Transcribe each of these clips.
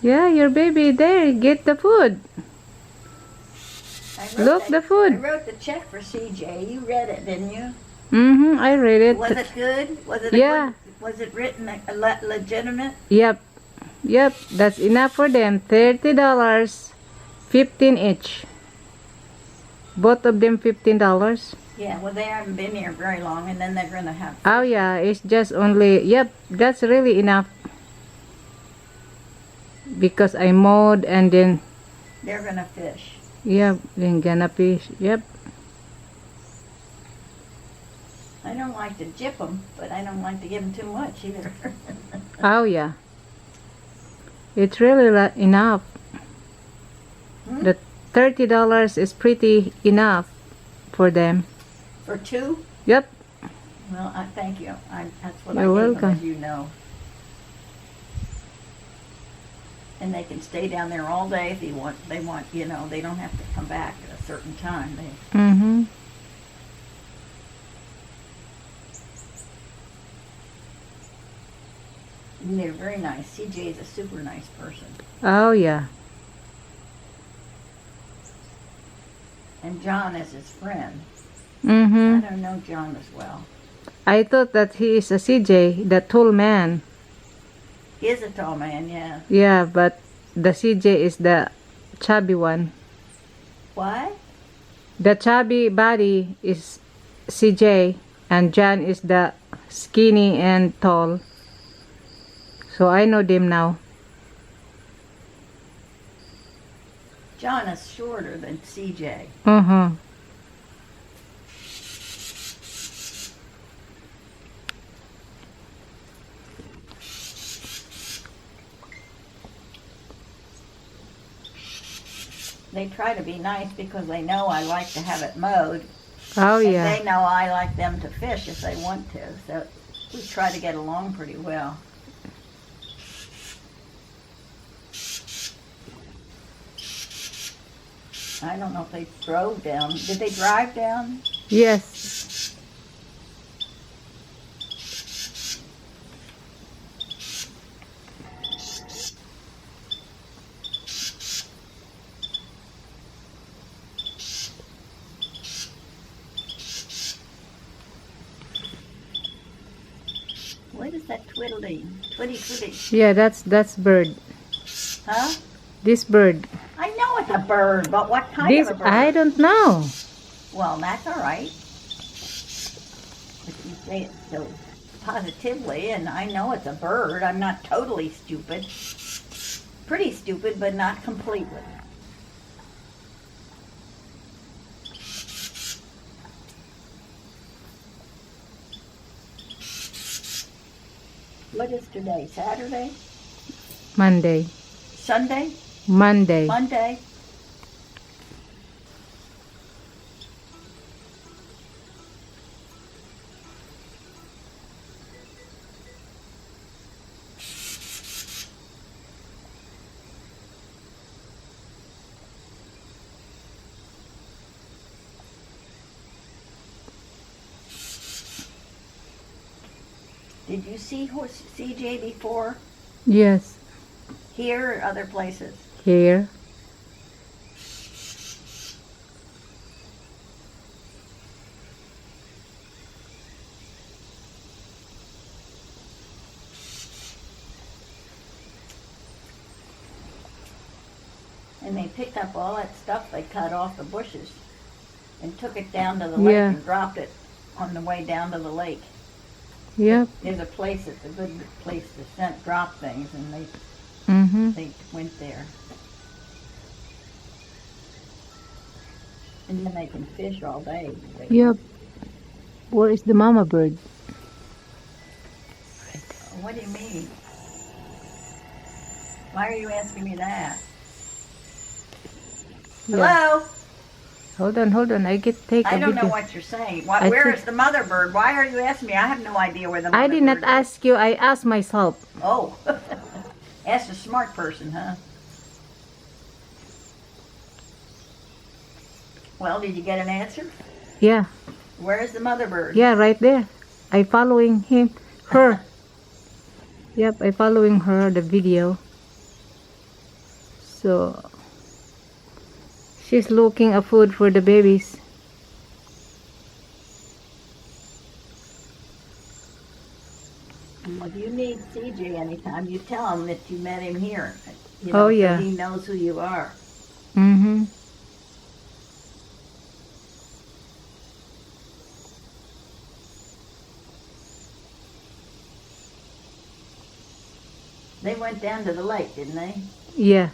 Yeah, your baby there. Get the food. Look, the food. I wrote the check for CJ. You read it, didn't you? Mm-hmm, I read it. Was it good? Was it Yeah. Was it written legitimate? Yep. Yep, that's enough for them. $30. 15 each. Both of them $15. Yeah, well, they haven't been here very long, and then they're going to have... Oh, yeah, it's just only... Yep, that's really enough. Because I mowed and then... They're going to fish. Yep, then gonna fish. Yep. I don't like to jip them, but I don't like to give them too much either. Oh, yeah. It's really enough. Hmm? The $30 is pretty enough for them. For two? Yep. Well, thank you. That's what You're I gave welcome. them, as you know. And they can stay down there all day if they want. You know, they don't have to come back at a certain time. Mm-hmm. And they're very nice. CJ is a super nice person. Oh, yeah. And John is his friend. Mm-hmm. I don't know John as well. I thought that he is a CJ, the tall man. He is a tall man, yeah. Yeah, but the CJ is the chubby one. What? The chubby body is CJ, and John is the skinny and tall. So I know them now. John is shorter than CJ. Uh-huh. they try to be nice because they know I like to have it mowed. Oh, And yeah. they know I like them to fish if they want to. So we try to get along pretty well. I don't know if they drove down. Did they drive down? Yes. What is that twiddling? Twitty twitty. Yeah, that's bird. Huh? This bird. I know it's a bird, but what kind This, of a bird? I don't know. Well, that's all right. If you say it so positively, and I know it's a bird. I'm not totally stupid. Pretty stupid, but not completely. What is today? Saturday? Monday. Sunday? Monday. Monday? Did you see CJ before? Yes. Here or other places? Here. And they picked up all that stuff they cut off the bushes and took it down to the lake Yeah. and dropped it on the way down to the lake. Yep. There's a place that's a good place to drop things, and Mm-hmm. they went there. And then they can fish all day. Yep. Where is the mama bird? What do you mean? Why are you asking me that? Yeah. Hello? Hold on. I take a I don't video. know what you're saying. I Where think- is the mother bird? Why are you asking me? I have no idea where the mother I did not bird is. ask you. I asked myself. Oh. Ask a smart person, huh? Well, did you get an answer? Yeah. Where is the mother bird? Yeah, right there. I following her. Yep, I following her the video. So she's looking a food for the babies. Well, if you need CJ anytime, you tell him that you met him here. You Oh, so yeah. he knows who you are. Mm-hmm. They went down to the lake, didn't they? Yeah.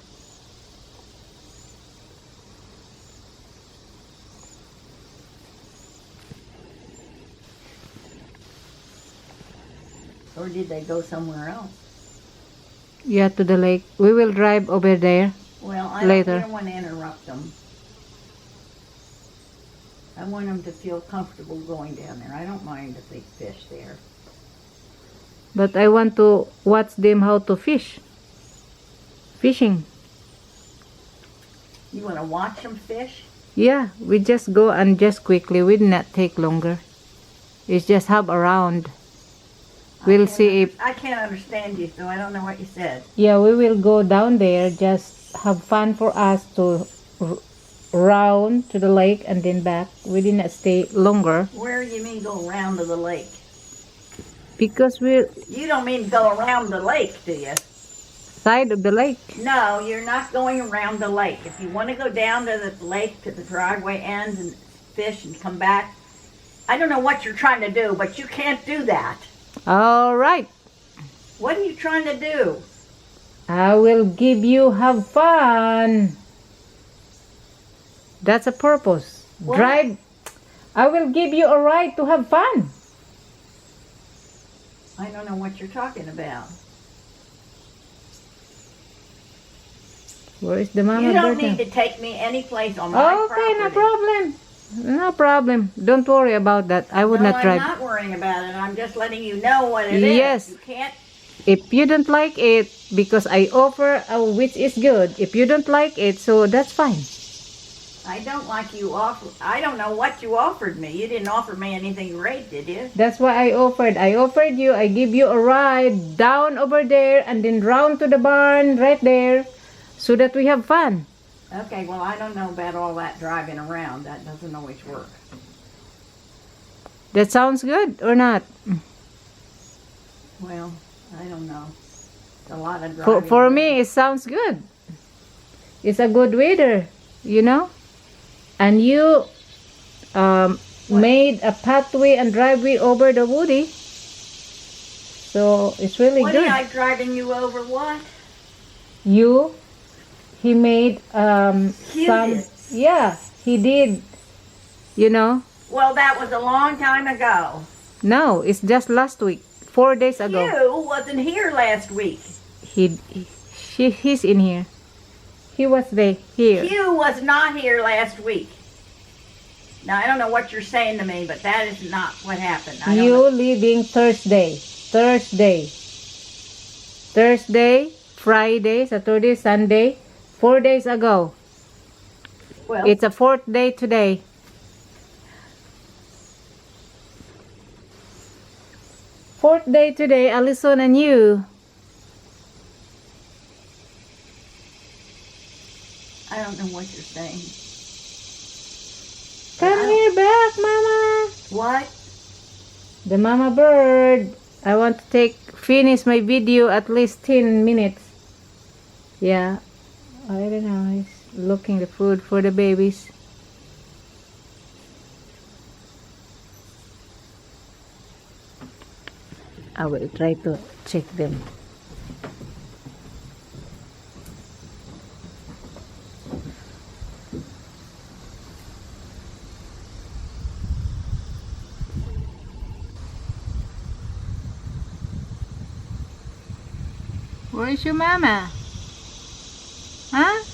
Or did they go somewhere else? Yeah, to the lake. We will drive over there. Well, I Later. don't want to interrupt them. I want them to feel comfortable going down there. I don't mind if they fish there. But I want to watch them how to fish. Fishing. You want to watch them fish? Yeah, we just go and just quickly. We did not take longer. It's just hop around. We'll see if... I can't understand you, so I don't know what you said. Yeah, we will go down there. Just have fun for us to round to the lake and then back. We did not stay longer. Where do you mean go around to the lake? Because we're You don't mean go around the lake, do you? side of the lake. No, you're not going around the lake. If you want to go down to the lake, to the driveway ends and fish and come back, I don't know what you're trying to do, but you can't do that. All right. What are you trying to do? I will give you have fun. That's a purpose. What? Drive. I will give you a ride to have fun. I don't know what you're talking about. Where is the mama You don't bird now? need to take me any place on my Okay, no property. problem. No problem. Don't worry about that. I would No, not I'm drive. not worrying about it. I'm just letting you know what it is. Yes. You can't. If you don't like it, because I offer which is good. If you don't like it, so that's fine. I don't like you offer. I don't know what you offered me. You didn't offer me anything great, did you? That's why I offered. I offered you. I give you a ride down over there and then round to the barn right there, so that we have fun. Okay, well, I don't know about all that driving around. That doesn't always work. That sounds good or not? Well, I don't know. It's a lot of For driving. for me, it sounds good. It's a good weather, you know. And you made a pathway and driveway over the woody, so it's really What good. am I driving you over? What? He made He some. did. Yeah, he did. You know. Well, that was a long time ago. No, it's just last week, 4 days ago. You wasn't here last week. He's in here. He was here. Hugh was not here last week. Now, I don't know what you're saying to me, but that is not what happened. I don't You know. leaving Thursday, Friday, Saturday, Sunday, 4 days ago. Well, It's a 4th day today. Fourth day today, Allison and you. I don't know what you're saying. Come here back, Mama. What? The mama bird. I want to finish my video at least 10 minutes. Yeah. I don't know. He's looking the food for the babies. I will try to check them. Where is your mama? Huh?